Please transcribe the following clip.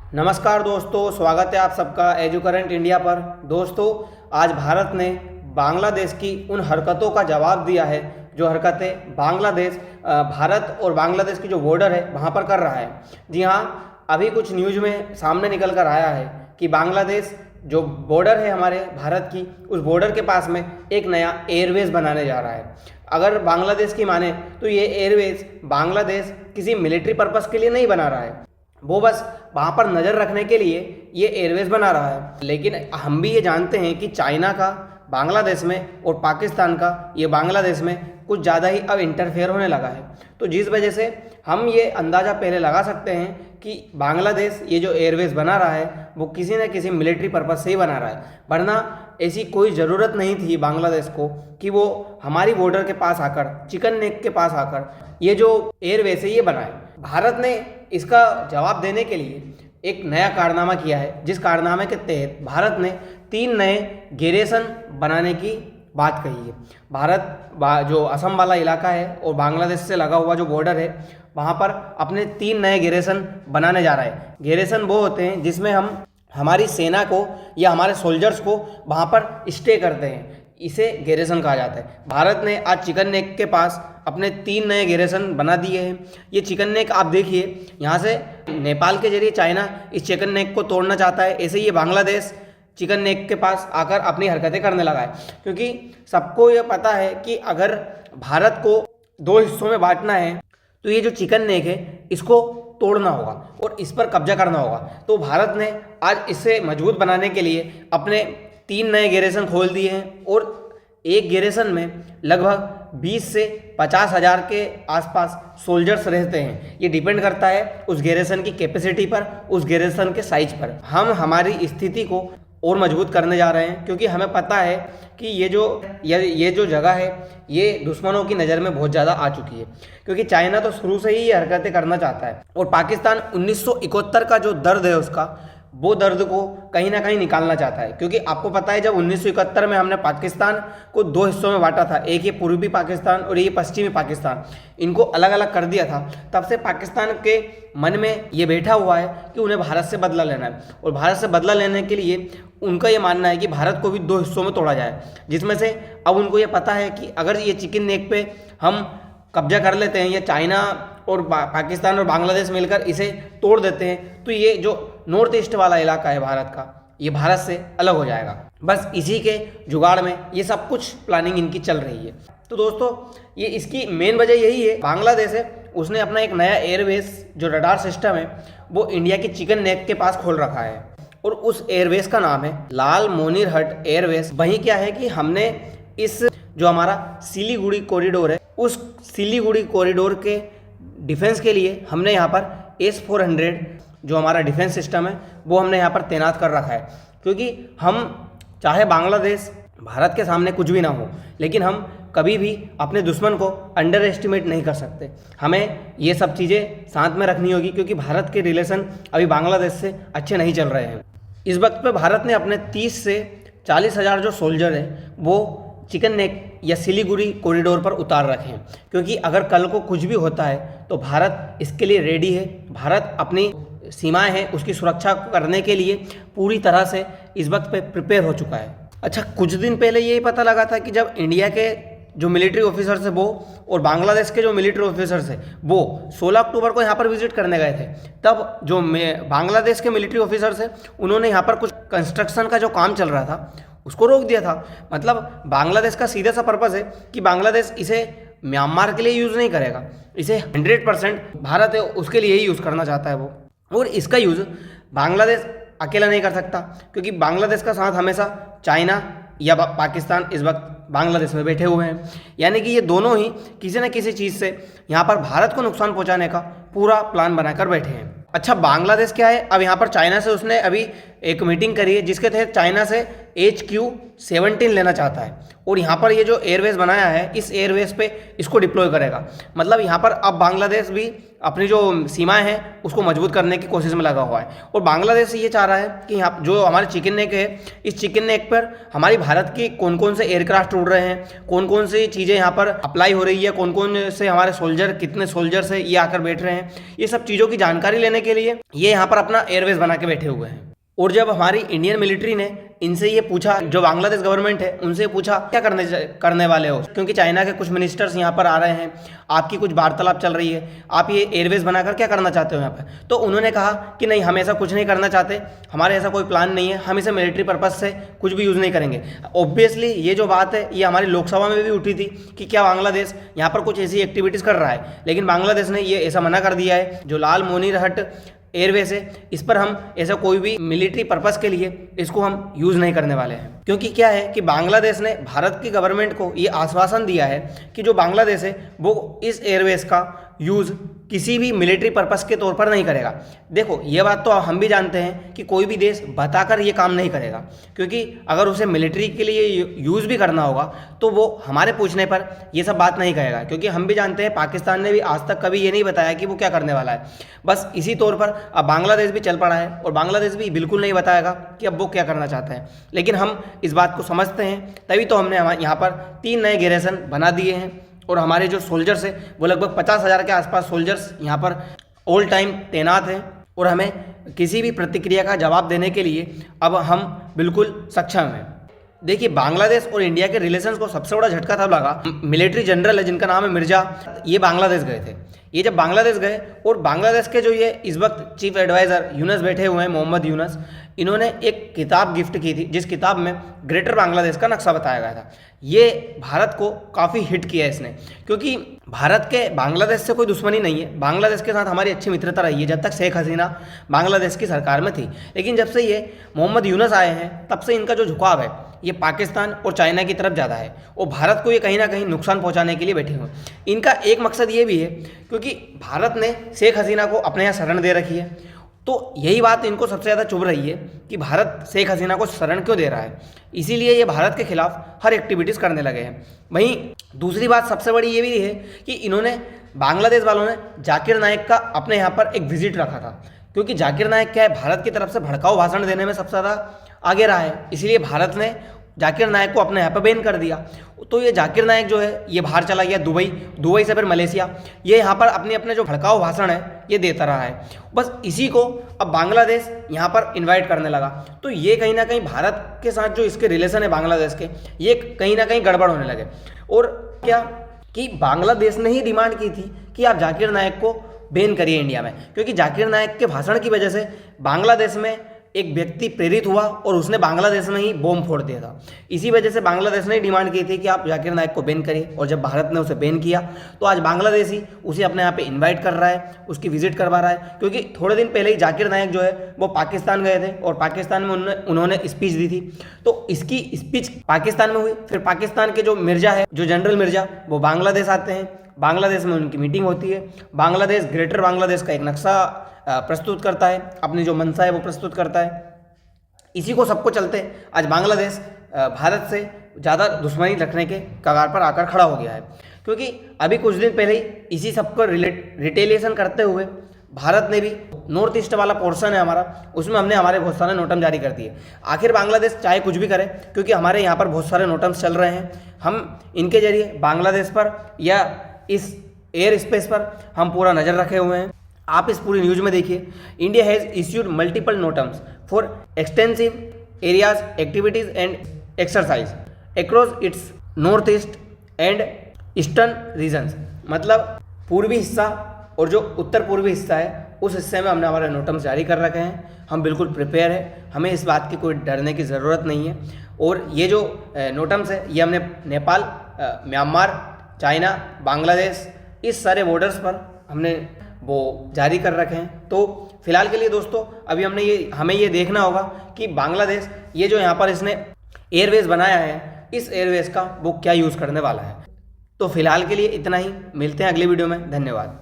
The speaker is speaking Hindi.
नमस्कार दोस्तों, स्वागत है आप सबका एजू करंट इंडिया पर। दोस्तों, आज भारत ने बांग्लादेश की उन हरकतों का जवाब दिया है जो हरकतें बांग्लादेश भारत और बांग्लादेश की जो बॉर्डर है वहाँ पर कर रहा है। जी हाँ, अभी कुछ न्यूज़ में सामने निकल कर आया है कि बांग्लादेश जो बॉर्डर है हमारे भारत की, उस बॉर्डर के पास में एक नया एयरवेज बनाने जा रहा है। अगर बांग्लादेश की माने तो ये एयरवेज बांग्लादेश किसी मिलिट्री पर्पस के लिए नहीं बना रहा है, वो बस वहाँ पर नज़र रखने के लिए ये एयरवेज बना रहा है। लेकिन हम भी ये जानते हैं कि चाइना का बांग्लादेश में और पाकिस्तान का ये बांग्लादेश में कुछ ज़्यादा ही अब इंटरफेयर होने लगा है। तो जिस वजह से हम ये अंदाज़ा पहले लगा सकते हैं कि बांग्लादेश ये जो एयरवेज बना रहा है वो किसी न किसी मिलिट्री पर्पस से ही बना रहा है, वरना ऐसी कोई ज़रूरत नहीं थी बांग्लादेश को कि वो हमारी बॉर्डर के पास आकर, चिकन नेक के पास आकर ये जो एयरवेज है ये बनाए। भारत ने इसका जवाब देने के लिए एक नया कारनामा किया है, जिस कारनामे के तहत भारत ने 3 नए गैरेसन बनाने की बात कही है। भारत जो असम वाला इलाका है और बांग्लादेश से लगा हुआ जो बॉर्डर है वहाँ पर अपने 3 नए गैरेसन बनाने जा रहा है। गैरेसन वो होते हैं जिसमें हम हमारी सेना को या हमारे सोल्जर्स को वहाँ पर स्टे करते हैं, इसे गैरेसन कहा जाता है। भारत ने आज चिकन नेक के पास अपने 3 नए गैरेसन बना दिए हैं। ये चिकन नेक आप देखिए, यहाँ से नेपाल के जरिए चाइना इस चिकन नेक को तोड़ना चाहता है, ऐसे ये बांग्लादेश चिकन नेक के पास आकर अपनी हरकतें करने लगा है। क्योंकि सबको ये पता है कि अगर भारत को 2 हिस्सों में बांटना है तो ये जो चिकन नेक है इसको तोड़ना होगा और इस पर कब्जा करना होगा। तो भारत ने आज इसे मजबूत बनाने के लिए अपने 3 नए गैरेसन खोल दिए हैं और एक गैरेसन में लगभग 20 से 50 हज़ार के आसपास सोल्जर्स रहते हैं। ये डिपेंड करता है उस गैरेसन की कैपेसिटी पर, उस गैरेसन के साइज पर। हम हमारी स्थिति को और मजबूत करने जा रहे हैं क्योंकि हमें पता है कि ये जो जगह है ये दुश्मनों की नज़र में बहुत ज़्यादा आ चुकी है। क्योंकि चाइना तो शुरू से ही ये हरकतें करना चाहता है और पाकिस्तान 1971 का जो दर्द है उसका, वो दर्द को कहीं ना कहीं निकालना चाहता है। क्योंकि आपको पता है जब 1971 में हमने पाकिस्तान को 2 हिस्सों में बांटा था, एक ये पूर्वी पाकिस्तान और ये पश्चिमी पाकिस्तान, इनको अलग अलग कर दिया था, तब से पाकिस्तान के मन में ये बैठा हुआ है कि उन्हें भारत से बदला लेना है। और भारत से बदला लेने के लिए उनका ये मानना है कि भारत को भी 2 हिस्सों में तोड़ा जाए, जिसमें से अब उनको ये पता है कि अगर ये चिकन नेक पे हम कब्जा कर लेते हैं या चाइना और पाकिस्तान और बांग्लादेश मिलकर इसे तोड़ देते हैं तो ये जो नॉर्थ ईस्ट वाला इलाका है भारत का, ये भारत से अलग हो जाएगा। बस इसी के जुगाड़ में ये सब कुछ प्लानिंग इनकी चल रही है। तो दोस्तों, ये इसकी मेन वजह यही है, बांग्लादेश है उसने अपना एक नया एयरवेज जो रडार सिस्टम है वो इंडिया की चिकन नेक के पास खोल रखा है और उस एयरवेज का नाम है लाल मोनिरहट एयरवेज। वहीं क्या है कि हमने इस जो हमारा सिलीगुड़ी कॉरिडोर है, उस सिलीगुड़ी कॉरिडोर के डिफेंस के लिए हमने यहाँ पर S-400 जो हमारा डिफेंस सिस्टम है वो हमने यहाँ पर तैनात कर रखा है। क्योंकि हम चाहे बांग्लादेश भारत के सामने कुछ भी ना हो, लेकिन हम कभी भी अपने दुश्मन को अंडर एस्टिमेट नहीं कर सकते। हमें ये सब चीज़ें साथ में रखनी होगी क्योंकि भारत के रिलेशन अभी बांग्लादेश से अच्छे नहीं चल रहे हैं। इस वक्त पे भारत ने अपने 30 से 40 हज़ार जो सोल्जर हैं वो चिकन नेक या सिलीगुड़ी कॉरिडोर पर उतार रखे हैं। क्योंकि अगर कल को कुछ भी होता है तो भारत इसके लिए रेडी है। भारत अपनी सीमाएं हैं उसकी सुरक्षा करने के लिए पूरी तरह से इस वक्त पे प्रिपेयर हो चुका है। अच्छा, कुछ दिन पहले यही पता लगा था कि जब इंडिया के जो मिलिट्री ऑफिसर्स है वो और बांग्लादेश के जो मिलिट्री ऑफिसर्स है वो 16 अक्टूबर को यहाँ पर विजिट करने गए थे, तब जो बांग्लादेश के मिलिट्री ऑफिसर्स है उन्होंने यहाँ पर कुछ कंस्ट्रक्शन का जो काम चल रहा था उसको रोक दिया था। मतलब बांग्लादेश का सीधा सा पर्पस है कि बांग्लादेश इसे म्यांमार के लिए यूज़ नहीं करेगा, इसे 100% भारत है उसके लिए ही यूज़ करना चाहता है वो। और इसका यूज़ बांग्लादेश अकेला नहीं कर सकता क्योंकि बांग्लादेश का साथ हमेशा चाइना या पाकिस्तान इस वक्त बांग्लादेश में बैठे हुए हैं। यानी कि ये दोनों ही किसी न किसी चीज़ से यहाँ पर भारत को नुकसान पहुँचाने का पूरा प्लान बनाकर बैठे हैं। अच्छा, बांग्लादेश क्या है, अब यहाँ पर चाइना से उसने अभी एक मीटिंग करी है जिसके तहत चाइना से HQ-17 लेना चाहता है और यहाँ पर ये जो एयरवेज बनाया है इस एयरवेज पे इसको डिप्लॉय करेगा। मतलब यहाँ पर अब बांग्लादेश भी अपनी जो सीमाएं हैं उसको मजबूत करने की कोशिश में लगा हुआ है और बांग्लादेश ये चाह रहा है कि यहाँ जो हमारे चिकन नेक है इस चिकन नेक पर हमारी भारत की कौन कौन से एयरक्राफ्ट उड़ रहे हैं, कौन कौन सी चीज़ें यहाँ पर अप्लाई हो रही है, कौन कौन से हमारे सोल्जर, कितने सोल्जर से ये आकर बैठ रहे हैं, ये सब चीज़ों की जानकारी लेने के लिए ये यहाँ पर अपना एयरवेज बना के बैठे हुए हैं। और जब हमारी इंडियन मिलिट्री ने इनसे ये पूछा, जो बांग्लादेश गवर्नमेंट है उनसे पूछा क्या करने वाले हो, क्योंकि चाइना के कुछ मिनिस्टर्स यहाँ पर आ रहे हैं, आपकी कुछ वार्तालाप चल रही है, आप ये एयरवेज बनाकर क्या करना चाहते हो यहाँ पर। तो उन्होंने कहा कि नहीं, हम ऐसा कुछ नहीं करना चाहते, हमारे ऐसा कोई प्लान नहीं है, हम इसे मिलिट्री पर्पज़ से कुछ भी यूज़ नहीं करेंगे। ऑब्वियसली ये जो बात है ये हमारी लोकसभा में भी उठी थी कि क्या बांग्लादेश यहाँ पर कुछ ऐसी एक्टिविटीज़ कर रहा है, लेकिन बांग्लादेश ने ये ऐसा मना कर दिया है। जो लाल मोनीरहट एयरवेज है इस पर हम ऐसा कोई भी मिलिट्री पर्पस के लिए इसको हम यूज़ नहीं करने वाले हैं, क्योंकि क्या है कि बांग्लादेश ने भारत की गवर्नमेंट को ये आश्वासन दिया है कि जो बांग्लादेश है वो इस एयरवेज का यूज़ किसी भी मिलिट्री पर्पस के तौर पर नहीं करेगा। देखो ये बात तो हम भी जानते हैं कि कोई भी देश बताकर ये काम नहीं करेगा, क्योंकि अगर उसे मिलिट्री के लिए यूज़ भी करना होगा तो वो हमारे पूछने पर ये सब बात नहीं करेगा, क्योंकि हम भी जानते हैं पाकिस्तान ने भी आज तक कभी ये नहीं बताया कि वो क्या करने वाला है। बस इसी तौर पर अब बांग्लादेश भी चल पड़ा है और बांग्लादेश भी बिल्कुल नहीं बताएगा कि अब वो क्या करना चाहता है, लेकिन हम इस बात को समझते हैं, तभी तो हमने यहाँ पर 3 नए गैरेसन बना दिए हैं और हमारे जो सोल्जर्स हैं वो लगभग 50,000 के आसपास सोल्जर्स यहाँ पर ऑल टाइम तैनात हैं और हमें किसी भी प्रतिक्रिया का जवाब देने के लिए अब हम बिल्कुल सक्षम हैं। देखिए बांग्लादेश और इंडिया के रिलेशंस को सबसे बड़ा झटका तब लगा, मिलिट्री जनरल है जिनका नाम है मिर्जा, ये बांग्लादेश गए थे। ये जब बांग्लादेश गए और बांग्लादेश के जो ये इस वक्त चीफ एडवाइज़र यूनस बैठे हुए हैं, मोहम्मद यूनस, इन्होंने एक किताब गिफ्ट की थी जिस किताब में ग्रेटर बांग्लादेश का नक्शा बताया गया था। ये भारत को काफ़ी हिट किया है इसने, क्योंकि भारत के बांग्लादेश से कोई दुश्मनी नहीं है, बांग्लादेश के साथ हमारी अच्छी मित्रता रही है जब तक शेख हसीना बांग्लादेश की सरकार में थी। लेकिन जब से ये मोहम्मद यूनस आए हैं तब से इनका जो झुकाव है ये पाकिस्तान और चाइना की तरफ ज़्यादा है और भारत को ये कहीं ना कहीं नुकसान पहुंचाने के लिए बैठे हुए हैं। इनका एक मकसद ये भी है क्योंकि भारत ने शेख हसीना को अपने यहाँ शरण दे रखी है, तो यही बात इनको सबसे ज़्यादा चुभ रही है कि भारत शेख हसीना को शरण क्यों दे रहा है, इसीलिए ये भारत के खिलाफ हर एक्टिविटीज़ करने लगे हैं। वहीं दूसरी बात सबसे बड़ी ये भी है कि इन्होंने बांग्लादेश वालों ने जाकिर नाइक का अपने यहाँ पर एक विजिट रखा था, क्योंकि जाकिर नाइक क्या है, भारत की तरफ से भड़काऊ भाषण देने में सबसे ज़्यादा आगे रहा है, इसलिए भारत ने जाकिर नाइक को अपने यहाँ पर बैन कर दिया। तो ये जाकिर नाइक जो है ये बाहर चला गया दुबई से फिर मलेशिया, ये यहाँ पर अपने जो भड़काऊ भाषण है ये देता रहा है। बस इसी को अब बांग्लादेश यहाँ पर इनवाइट करने लगा, तो ये कहीं ना कहीं भारत के साथ जो इसके रिलेशन है बांग्लादेश के, ये कहीं ना कहीं गड़बड़ होने लगे। और क्या कि बांग्लादेश ने ही डिमांड की थी कि आप जाकिर नाइक को बैन करिए इंडिया में, क्योंकि जाकिर नाइक के भाषण की वजह से बांग्लादेश में एक व्यक्ति प्रेरित हुआ और उसने बांग्लादेश में ही बॉम्ब फोड़ दिया था। इसी वजह से बांग्लादेश ने डिमांड की थी कि आप जाकिर नाइक को बैन करिए, और जब भारत ने उसे बैन किया तो आज बांग्लादेश ही उसे अपने यहाँ पे इनवाइट कर रहा है, उसकी विजिट करवा रहा है। क्योंकि थोड़े दिन पहले ही जाकिर नाइक जो है वो पाकिस्तान गए थे और पाकिस्तान में उन्होंने स्पीच दी थी, तो इसकी स्पीच पाकिस्तान में हुई। फिर पाकिस्तान के जो मिर्जा है, जो जनरल मिर्जा, वो बांग्लादेश आते हैं, बांग्लादेश में उनकी मीटिंग होती है। बांग्लादेश ग्रेटर बांग्लादेश का एक नक्शा प्रस्तुत करता है, अपनी जो मंशा है वो प्रस्तुत करता है। इसी को सबको चलते आज बांग्लादेश भारत से ज़्यादा दुश्मनी रखने के कगार पर आकर खड़ा हो गया है, क्योंकि अभी कुछ दिन पहले ही इसी सबको रिटेलिएशन करते हुए भारत ने भी नॉर्थ ईस्ट वाला पोर्शन है हमारा, उसमें हमने हमारे बहुत सारे नोटम जारी कर दिए। आखिर बांग्लादेश चाहे कुछ भी करे, क्योंकि हमारे यहाँ पर बहुत सारे नोटम्स चल रहे हैं, हम इनके जरिए बांग्लादेश पर या इस एयर स्पेस पर हम पूरा नज़र रखे हुए हैं। आप इस पूरी न्यूज़ में देखिए, India has issued multiple NOTAMs for extensive areas activities and exercise across its north east and eastern regions. मतलब पूर्वी हिस्सा और जो उत्तर पूर्वी हिस्सा है उस हिस्से में हमने हमारे नोटम्स जारी कर रखे हैं। हम बिल्कुल प्रिपेयर है, हमें इस बात की कोई डरने की ज़रूरत नहीं है। और ये जो नोटम्स है ये हमने नेपाल, म्यांमार, चाइना, बांग्लादेश, इस सारे बॉर्डर्स पर हमने वो जारी कर रखे हैं। तो फिलहाल के लिए दोस्तों अभी हमें ये देखना होगा कि बांग्लादेश ये जो यहाँ पर इसने एयरवेज बनाया है, इस एयरवेज का वो क्या यूज़ करने वाला है। तो फिलहाल के लिए इतना ही, मिलते हैं अगली वीडियो में, धन्यवाद।